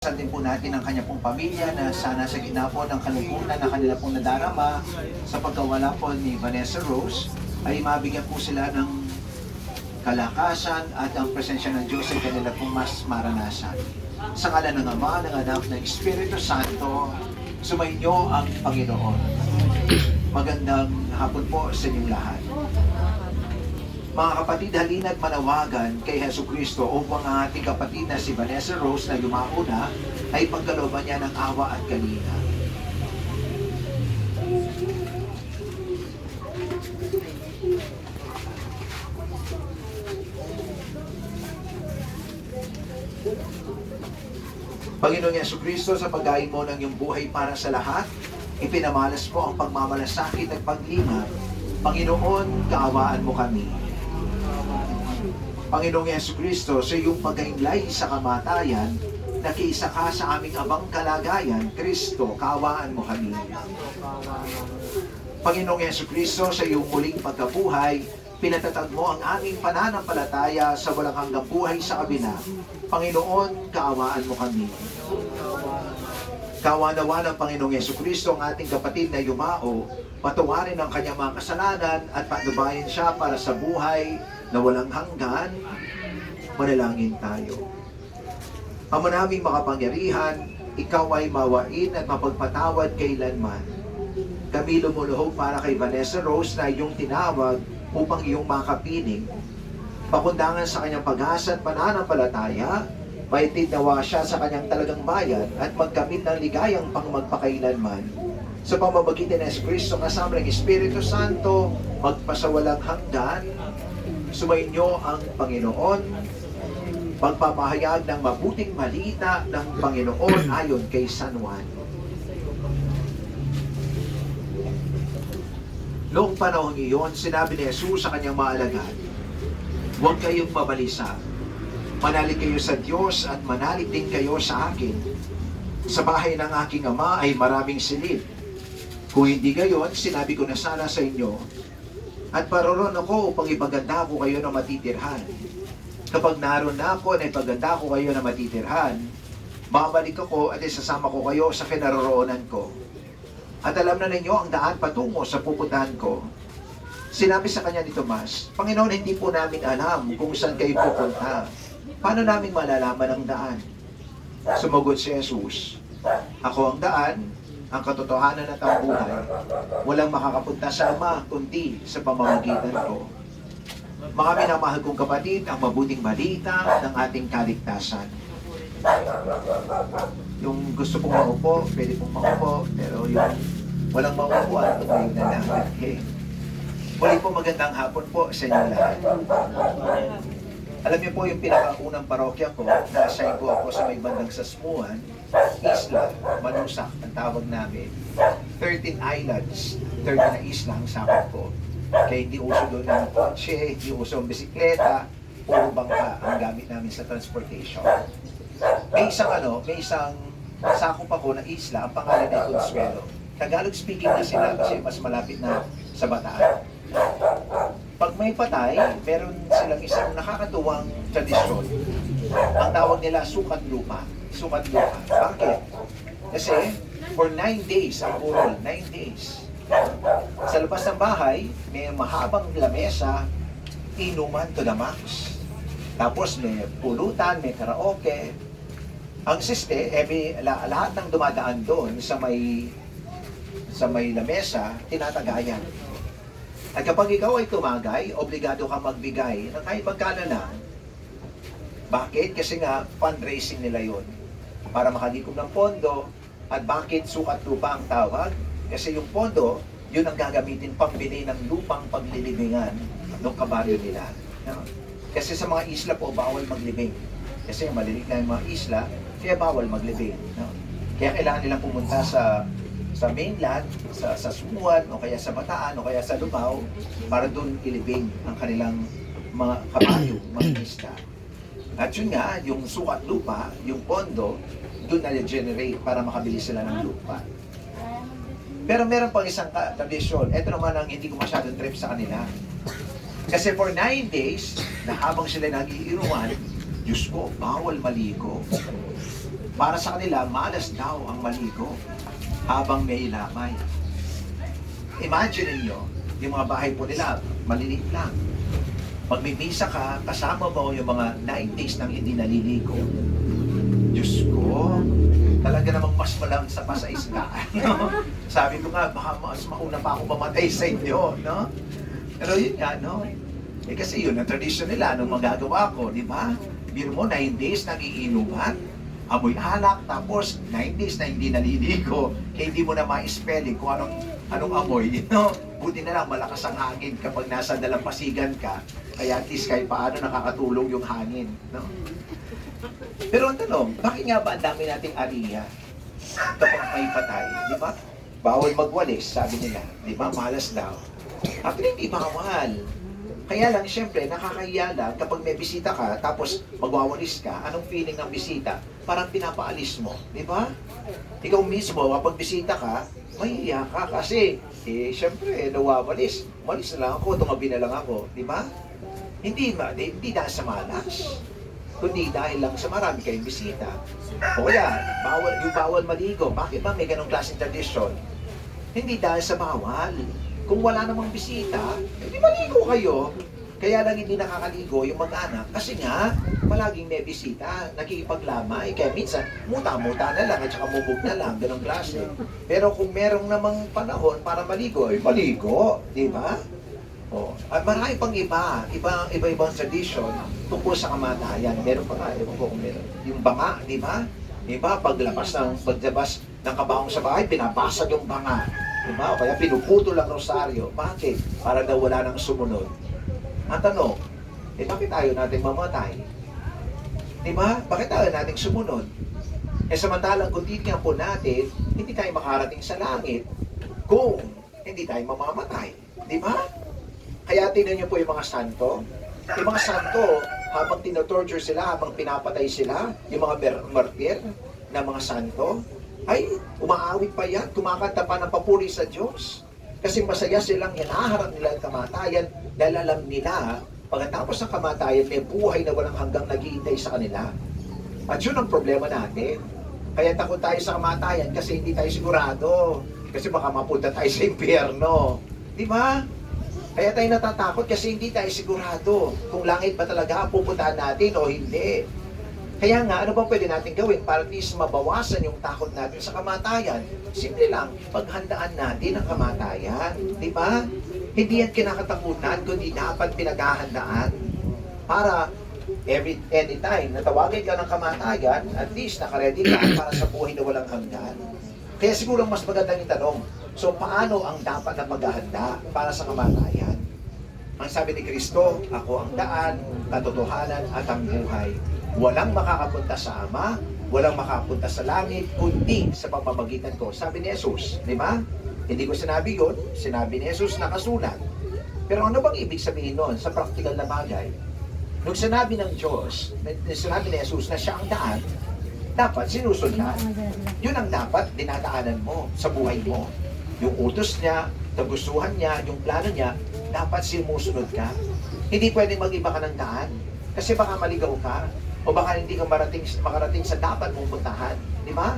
Sa din po natin ang kanya pong pamilya na sana sa gitna po ng kalungkutan na kanila pong nadarama sa pagkawala po ni Vanessa Rose ay mabigyan po sila ng kalakasan at ang presensya ng Diyos ay kanila pong mas maranasan. Sa ngalan ng Ama, ng Anak, ng Espiritu Santo, sumainyo ang Panginoon. Magandang hapon po sa inyong lahat. Mga kapatid, halina't manawagan kay Jesucristo upang ang ating kapatid na si Vanessa Rose na yumauna ay pagkalooban niya ng awa at kalina. Panginoong Jesucristo, sa paggain mo ng iyong buhay para sa lahat, ipinamalas mo ang pagmamalasakit at paglima. Panginoon, kaawaan mo kami. Panginoong Jesucristo, sa iyong pagkainlay sa kamatayan, nakiisa ka sa aming abang kalagayan. Kristo, kaawaan mo kami. Panginoong Jesucristo, sa iyong muling pagkabuhay, pinatatag mo ang aming pananampalataya sa walang hanggang buhay sa kabila. Panginoon, kaawaan mo kami. Kaawanawa ng Panginoong Jesucristo ang ating kapatid na yumao, patawarin ang kanyang mga kasalanan at patnubayan siya para sa buhay na walang hanggan. Manalangin tayo. Ama naming makapangyarihan, ikaw ay mawain at mapagpatawad kailanman. Kami lumuluhog para kay Vanessa Rose na iyong tinawag upang iyong makapiling. Pakundangan sa kanyang pag-asa at pananampalataya, maitid nawa siya sa kanyang talagang bayan at magkamit ng ligayang pangmagpakailanman. Sa pamamagitan ng Kristo kasama ng Espiritu Santo, magpasawalang hanggan. Sumainyo ang Panginoon, pagpapahayag ng mabuting balita ng Panginoon ayon kay San Juan. Noong panahon iyon, sinabi ni Jesus sa kanyang mga alagad, "Huwag kayong mabalisa. Manalig kayo sa Diyos at manalig din kayo sa akin. Sa bahay ng aking Ama ay maraming silid. Kung hindi gayon, sinabi ko na sana sa inyo, at paroroon ako upang ipaganda ko kayo na matitirhan. Kapag naroon na ako na ipaganda ko kayo na matitirhan, babalik ako at isasama ko kayo sa kinaroroonan ko. At alam na ninyo ang daan patungo sa pupuntahan ko." Sinabi sa kanya ni Tomas, "Panginoon, hindi po namin alam kung saan kayo pupunta. Paano namin malalaman ang daan?" Sumagot si Jesus, "Ako ang daan, ang katotohanan at ang buhay. Walang makakapunta sa Ama kundi sa pamamagitan ko." Mga minamahal kong kapatid, ang mabuting balita ng ating kaligtasan. Yung gusto pong maupo, pwede pong maupo, pero yung walang maupuan, tumayo na lang. Okay. Muli po magandang hapon po sa inyo lahat. Alam niyo po yung pinakaunang parokya ko, na-assign ko ako sa may bandang Sasmuan, Isla, Manusak, ang tawag namin. 13 islands, 13 na isla ang sakop ko. Kaya hindi uso doon ng kotse, hindi uso ang bisikleta, puro bangka ang gamit namin sa transportation. May isang sakop ako na isla, ang pangalan ay Consuelo. Tagalog speaking na sila kasi mas malapit na sa Bataan. Pag may patay, meron silang isang nakakatuwang tradisyon. Ang tawag nila sukat lupa. Sukat lupa. Bakit? Kasi for 9 days, ang burol, 9 days. Sa labas ng bahay, may mahabang lamesa, inuman to the max. Tapos may pulutan, may karaoke. Ang siste, lahat ng dumadaan doon sa may lamesa, tinatagayan. At kapag ikaw ay tumagay, obligado ka magbigay ng kahit magkano lang. Bakit? Kasi nga, fundraising nila yon para makalikom ng pondo. At bakit sukat lupa ang tawag? Kasi yung pondo, yun ang gagamitin pambili ng lupang paglilibingan ng kabaryo nila. No? Kasi sa mga isla po, bawal maglibing. Kasi malilit na yung mga isla, kaya bawal maglibing. No? Kaya kailangan nilang pumunta sa mainland, sa Sumuan, o kaya sa Bataan, o kaya sa Lubao, para doon ilibing ang kanilang mga kabayo, mga isla. At yun nga, yung sukat lupa, yung pondo, doon na-generate para makabili sila ng lupa. Pero meron pang isang tradisyon. Ito naman ang hindi ko masyadong trip sa kanila. Kasi for 9 days, na habang sila nag-iiruan, Diyos ko, bawal maligo. Para sa kanila, malas daw ang maligo habang may lamay. Imagine niyo, yung mga bahay po nila, maliliit lang. Magmimisa ka, kasama mo yung mga 9 days nang hindi naliligo. Diyos ko, talaga namang mas malamsa pa sa isla. No? Sabi ko nga, baka mas mauna pa ako mamatay sa inyo. No? Pero yun nga, no? Eh kasi yun, ang tradisyon nila, nung magagawa ko, di ba? Biro mo, 9 days nagiinuman, amoy alak, tapos 9 days na hindi naliligo, kaya hindi mo na ma-spelling kung anong amoy. You know? Buti na lang, malakas ang hangin kapag nasa dalampasigan ka, kaya at least kahit paano nakakatulong yung hangin. No? Pero ang tanong, bakit nga ba ang dami nating ariya kapag may patay? Di ba? Bawal magwalis, sabi nila. Di ba? Malas daw. Actually, hindi bawal. Kaya lang, siyempre, nakakahiya lang kapag may bisita ka, tapos magwawalis ka, anong feeling ng bisita? Parang pinapaalis mo, di ba? Ikaw mismo, kapag bisita ka, mahihiya ka kasi, siyempre, nawawalis. Walis na lang ako, tumabi na lang ako, di ba? Hindi dahil sa malas, kundi dahil lang sa marami kayong bisita. O kaya, bawal maligo. Bakit ba may ganong klaseng tradisyon? Hindi dahil sa bawal. Kung wala namang bisita, hindi maligo kayo. Kaya lang hindi nakakaligo yung mag-anak kasi nga, palaging may bisita, nakikipaglamay. Kaya minsan, muta-muta na lang at saka mubog na lang, ganong klase. Pero kung merong namang panahon para maligo, maligo, di ba? Oh, at marami pang iba-ibang tradition tungkol sa kamatayan. Meron pa nga, ewan ko kung meron. Yung banga, di ba? Di ba? Paglabas ng kabahong sa bahay, binabasag yung banga. Di ba? O kaya pinuputol ang rosaryo. Bakit? Para daw wala nang sumunod. Ang tanong, bakit tayo natin mamatay? Di ba? Bakit tayo natin sumunod? Samantalang kung titignan po natin, hindi tayo makarating sa langit kung hindi tayo mamamatay. Di ba? Kaya tingnan niyo po yung mga santo. Yung mga santo, habang tinotorture sila, habang pinapatay sila, yung mga martir na mga santo, ay umaawit pa yan, kumakanta pa ng papuri sa Diyos. Kasi masaya silang hinaharap nila ang kamatayan dahil alam nila, pagkatapos ng kamatayan, may buhay na walang hanggang naghihintay sa kanila. At yun ang problema natin. Kaya takot tayo sa kamatayan kasi hindi tayo sigurado. Kasi baka mapunta tayo sa impyerno. Di ba? Kaya tayo natatakot kasi hindi tayo sigurado kung langit ba talaga ang pupuntahan natin o hindi. Kaya nga, ano bang pwede natin gawin para at least mabawasan yung takot natin sa kamatayan? Simple lang, paghandaan natin ang kamatayan. Di ba? Hindi yan kinakatakutan, kundi dapat pinaghahandaan. Para anytime na tawagin ka ng kamatayan, at least nakaredy ka para sa buhay na walang hanggan. Kaya siguro mas magandang itanong, so paano ang dapat na paghahanda para sa kamatayan? Ang sabi ni Kristo, ako ang daan, katotohanan at ang buhay. Walang makakapunta sa Ama, walang makakapunta sa langit, kundi sa pamamagitan ko. Sabi ni Jesus, di ba? Hindi ko sinabi yun, sinabi ni Jesus nakasulat. Pero ano bang ibig sabihin nun sa practical na bagay? Nung sinabi ng Diyos, sinabi ni Jesus na siya ang daan, dapat sinusundan. Yun ang dapat dinadaanan mo sa buhay mo. Yung utos niya, kagustuhan niya, yung plano niya, dapat simusunod ka. Hindi pwedeng mag-iba ka ng daan. Kasi baka maligaw ka, o baka hindi ka makarating sa dapat mong puntahan. Di ba?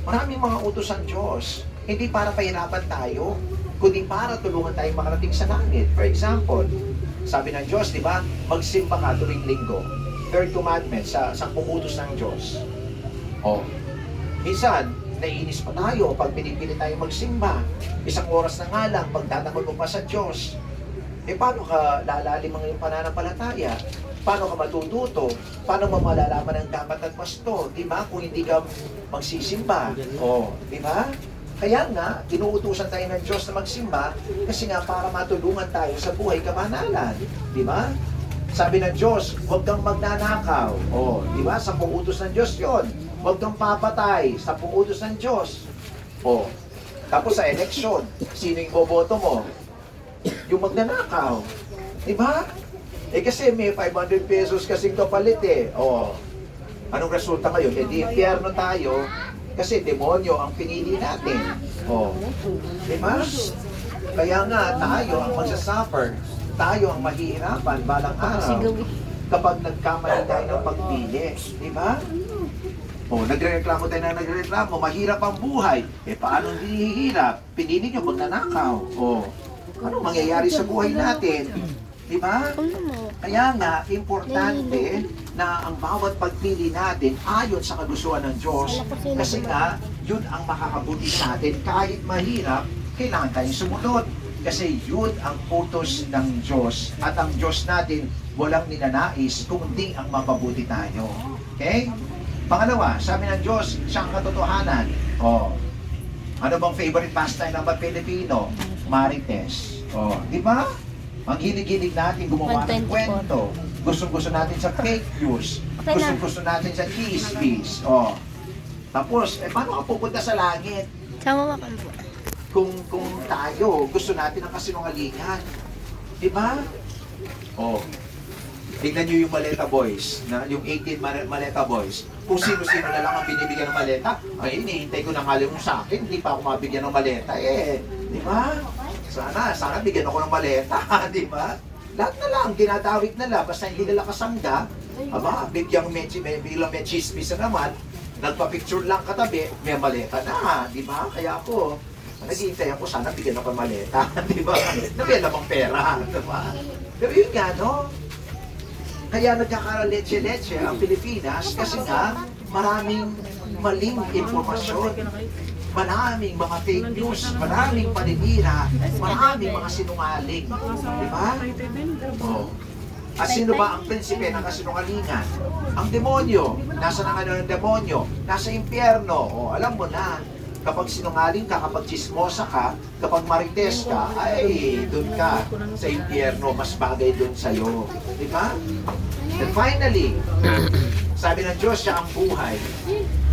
Maraming mga utos ang Diyos. Hindi para pahirapan tayo, kundi para tulungan tayong makarating sa langit. For example, sabi ng Diyos, di ba? Magsimba ka tuwing linggo. Third commandment sa 10 utos ng Diyos. O, minsan, naiinis pa tayo pag pinipili tayo magsimba. 1 oras na nga lang, pagtatanggol mo pa sa Diyos. Paano ka lalalim ang iyong pananampalataya? Paano ka matututo? Paano mo malalaman ang dapat at pasto? Di ba? Kung hindi ka magsisimba. O, di ba? Kaya nga, inuutusan tayo ng Diyos na magsimba kasi nga para matulungan tayo sa buhay kabanalan. Di ba? Sabi ng Diyos, huwag kang magnanakaw. O, di ba? 10 utos ng Diyos yon. Huwag kang papatay. 10 utos ng Diyos. O, tapos sa eleksyon, sino yung boboto mo? Yung magnanakaw. Di ba? Kasi may 500 pesos kasing kapalit O, anong resulta ngayon? Di impyerno tayo kasi demonyo ang pinili natin. O, di ba? Kaya nga, tayo ang magsasuffer. Tayo ang mahihirapan balang araw kapag nagkamali tayo ng pagpili. Di ba? O, nagrereklamo tayo na nagrereklamo, mahirap ang buhay. Eh, paano hindi hihirap? Pinili nyo magnanakaw. O, ano mangyayari sa buhay natin? Di ba? Kaya nga, importante na ang bawat pagpili natin ayon sa kagustuhan ng Diyos. Kasi nga, yun ang makakabuti sa atin. Kahit mahirap, kailangan tayong sumunod. Kasi yun ang utos ng Diyos. At ang Diyos natin, walang ninanais, kundi ang mapabuti tayo. Okay? Pangalawa, sabi ng Diyos, siya ang katotohanan. O, ano bang favorite pastime ng mga Pilipino? Marites. O, di ba? Ang hilig-hilig natin gumawa ng 124. kwento. Gusto-gusto natin sa fake news. Gusto-gusto natin sa chismis. O. Tapos, paano ka pupunta sa langit? Sama ka po. Kung tayo, gusto natin ang kasinungalingan. Diba? O. Tingnan nyo yung Maleta Boys, yung 18 Maleta Boys. Kung sino-sino na lang ang binibigyan ng maleta, ay, hinihintay ko na nga lang sa akin, hindi pa ako mabigyan ng maleta. Di ba? Sana bigyan ako ng maleta, di ba? Lahat na lang, dinadawit na lang, basta hindi nila kasangga, bigyang bilang may chismis na naman, nagpa-picture lang katabi, may maleta na, di ba? Kaya ako, naghihintay ako, sana bigyan ako ng maleta, di ba? Nabigyan namang pera, di ba? Pero yun nga, no? Kaya nagkaka-leche-leche ang Pilipinas kasi nga maraming maling impormasyon. Maraming mga fake news, maraming paninira, maraming mga sinungaling. Di ba? Oh. At sino ba ang prinsipe ng kasinungalingan? Ang demonyo. Nasa na ng demonyo? Nasa impyerno. O, alam mo na, kapag sinungaling ka, kapag chismosa ka, kapag marites ka, ay, dun ka sa impyerno, mas bagay dun sa'yo. Di ba? And finally, sabi ng Diyos, siya ang buhay.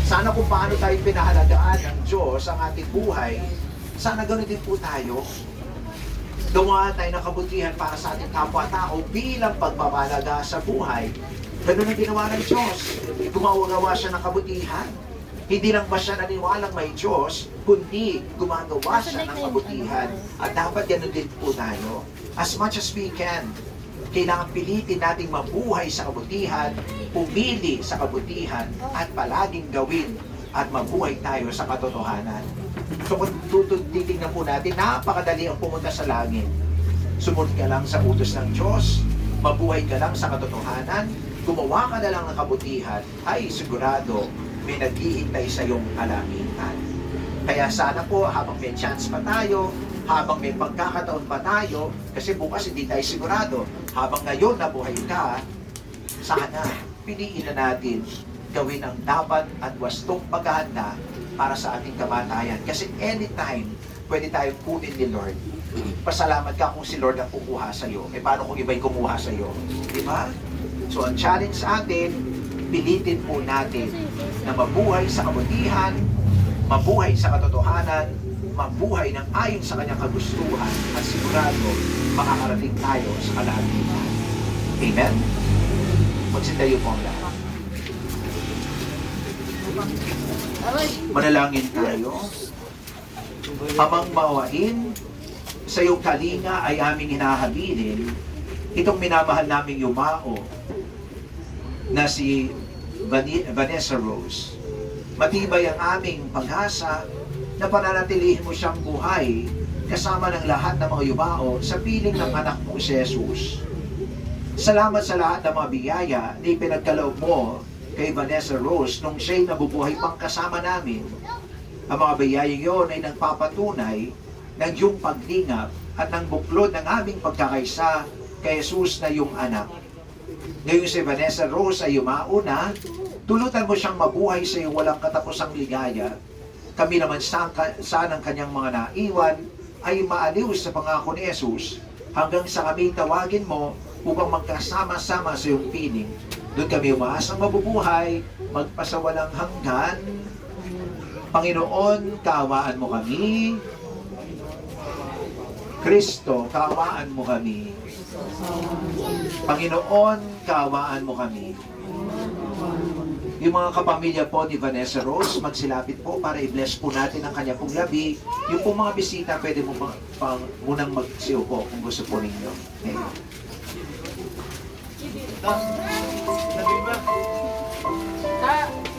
Sana kung paano tayo pinahalagaan ng Diyos ang ating buhay, sana ganoon din po tayo. Gumawa tayo ng kabutihan para sa ating kapwa-tao bilang pagpapalaga sa buhay. Ganun ang ginawa ng Diyos. Gumawa siya ng kabutihan. Hindi lang ba siya naniwalang may Diyos, kundi gumagawa siya ng kabutihan. At dapat ganun din po tayo. As much as we can, kailangan pilitin nating mabuhay sa kabutihan, pumili sa kabutihan, at palaging gawin at mabuhay tayo sa katotohanan. So kung titignan po natin, napakadali ang pumunta sa langit. Sumunod ka lang sa utos ng Diyos, mabuhay ka lang sa katotohanan, gumawa ka na lang ng kabutihan, ay sigurado may naghihintay sa iyong kalangitan. Kaya sana po, habang may chance pa tayo, habang may pagkakataon pa tayo, kasi bukas hindi tayo sigurado, habang ngayon nabuhay ka, sana piliin na natin gawin ang dapat at wastong paghahanda para sa ating kamatayan. Kasi anytime, pwede tayong kunin ni Lord. Pasalamat ka kung si Lord ang kukuha sa iyo. Paano kung iba'y kumuha sa iyo? Di ba? So, ang challenge sa atin, pilitin po natin na mabuhay sa kabutihan, mabuhay sa katotohanan, mabuhay ng ayon sa kanyang kagustuhan, at sigurado makakarating tayo sa kalangitan. Amen? Magsintayo po ang lahat. Manalangin tayo. Amang mawain, sa iyong kalinga ay aming hinahabilin itong minamahal naming yumao na si Vanessa Rose. Matibay ang aming pag-asa na pananatilihin mo siyang buhay kasama ng lahat ng mga yumao sa piling ng anak mo si Jesus. Salamat sa lahat ng mga biyaya na ipinagkaloob mo kay Vanessa Rose nung siya'y nabubuhay pang kasama namin. Ang mga biyayang yon ay nagpapatunay ng iyong paglingap at ng buklod ng aming pagkakaisa kay Jesus na iyong anak. Ngayon si Vanessa Rose ay yumao na, tulutan mo siyang mabuhay sa iyong walang katapusang ligaya. Kami naman sanang kanyang mga naiwan ay maaliw sa pangako ni Jesus hanggang sa kami tawagin mo upang magkasama-sama sa iyong piling. Doon kami umaasang mabubuhay, magpasawalang hanggan. Panginoon, kaawaan mo kami. Kristo, kaawaan mo kami. Panginoon, kaawaan mo kami. Yung mga kapamilya po ni Vanessa Rose, magsilapit po para i-bless po natin ang kanya pong labi. Yung po mga bisita, pwede mo munang magsiupo kung gusto po ninyo.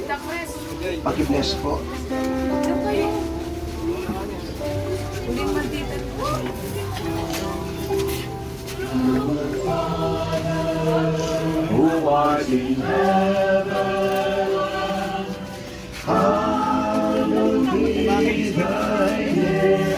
Tita Chris, Paki-bless po. Who art in heaven, hallowed be thy name.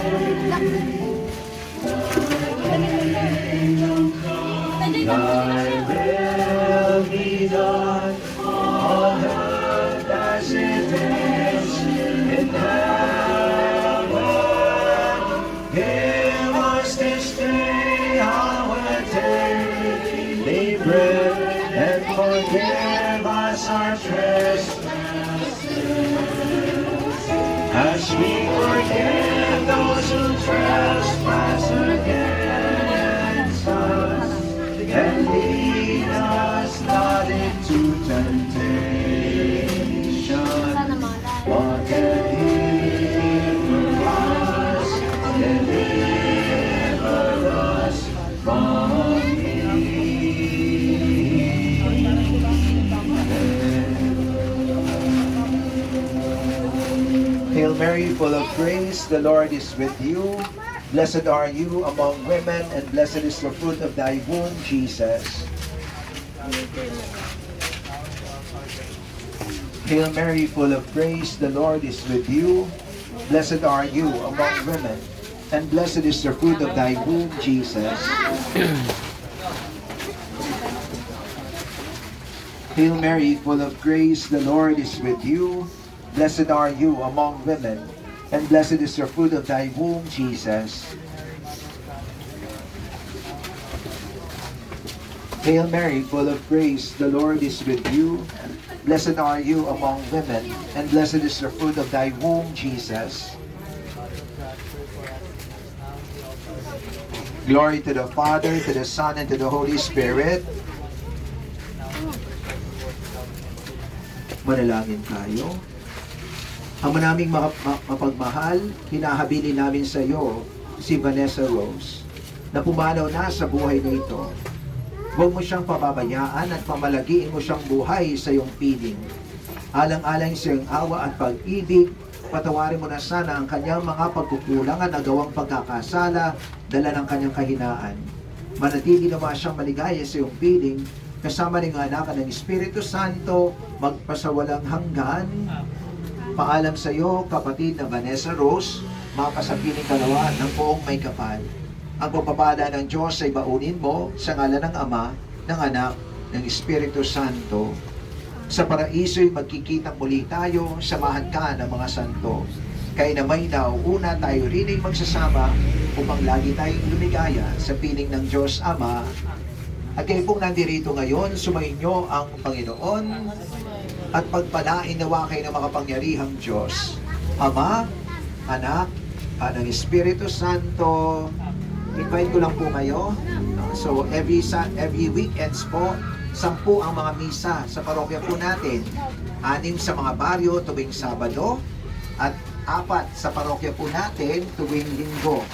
Thy will be done on earth as it is in heaven. Give us this day our daily bread, and forgive us our trespasses, as we forgive those who trespass against us. And lead us not into temptation, but deliver us from evil. Hail Mary, full of grace, the Lord is with you. Blessed are you among women, and blessed is the fruit of thy womb, Jesus. Hail Mary, full of grace, the Lord is with you. Blessed are you among women, and blessed is the fruit of thy womb, Jesus. Hail Mary, full of grace, the Lord is with you. Blessed are you among women, and blessed is the fruit of thy womb, Jesus. Hail Mary, full of grace, the Lord is with you. Blessed are you among women, and blessed is the fruit of thy womb, Jesus. Glory to the Father, to the Son, and to the Holy Spirit. Manalangin tayo. Ama naming mapagmahal, hinahabili namin sa iyo si Vanessa Rose na pumanaw na sa buhay na ito. Huwag mo siyang pababayaan at pamalagiin mo siyang buhay sa iyong piling. Alang-alang sa iyong awa at pag-ibig, patawarin mo na sana ang kanyang mga pagkukulangan na gawang pagkakasala, dala ng kanyang kahinaan. Manatili naman siyang maligaya sa iyong piling, kasama ng anak ng Espiritu Santo, magpasawalang hanggan. Paalam sa iyo, kapatid na Vanessa Rose, mapasapiling kalawa ng buong may kapal. Ang pagpapala ng Diyos ay baunin mo sa ngalan ng Ama, ng Anak, ng Espiritu Santo. Sa paraiso'y magkikita muli tayo, samahan ka ng mga santo. Kaya na may nauuna tayo rin ay magsasama upang lagi tayong lumigaya sa piling ng Diyos Ama. At kayo pong nandirito ngayon, sumainyo ang Panginoon at pagpalain nawa kayo ng makapangyarihang Diyos, Ama, Anak, at ng Espiritu Santo. Invite ko lang po kayo. So every weekends po, 10 ang mga misa sa parokya po natin. 6 sa mga baryo tuwing Sabado at 4 sa parokya po natin tuwing Linggo.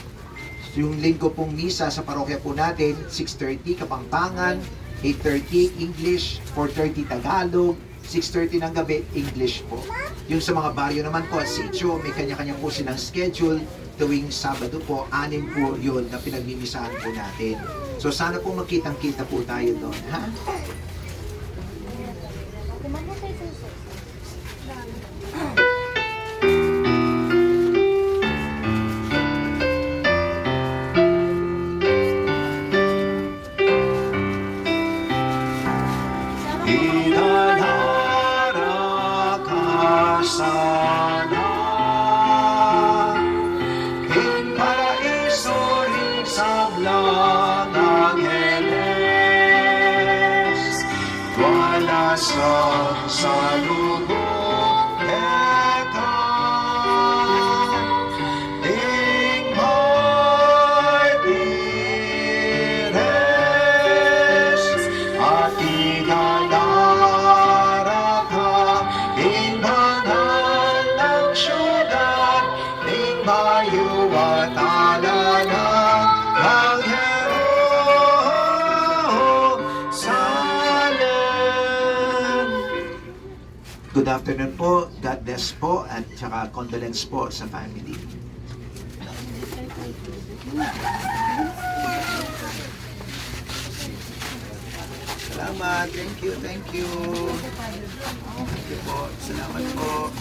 Yung Linggo pong misa sa parokya po natin, 6:30 Kapampangan, 8:30 English, 4:30 Tagalog, 6:30 ng gabi, English po. Yung sa mga baryo naman po, sitio, may kanya-kanya po silang schedule. Tuwing Sabado po, 6 po yun na pinagmimisahan po natin. So sana po magkitang-kita po tayo doon, ha? Good afternoon po. God bless po at saka condolence po sa family. Salamat. Thank you. Thank you. Thank you po. Salamat po.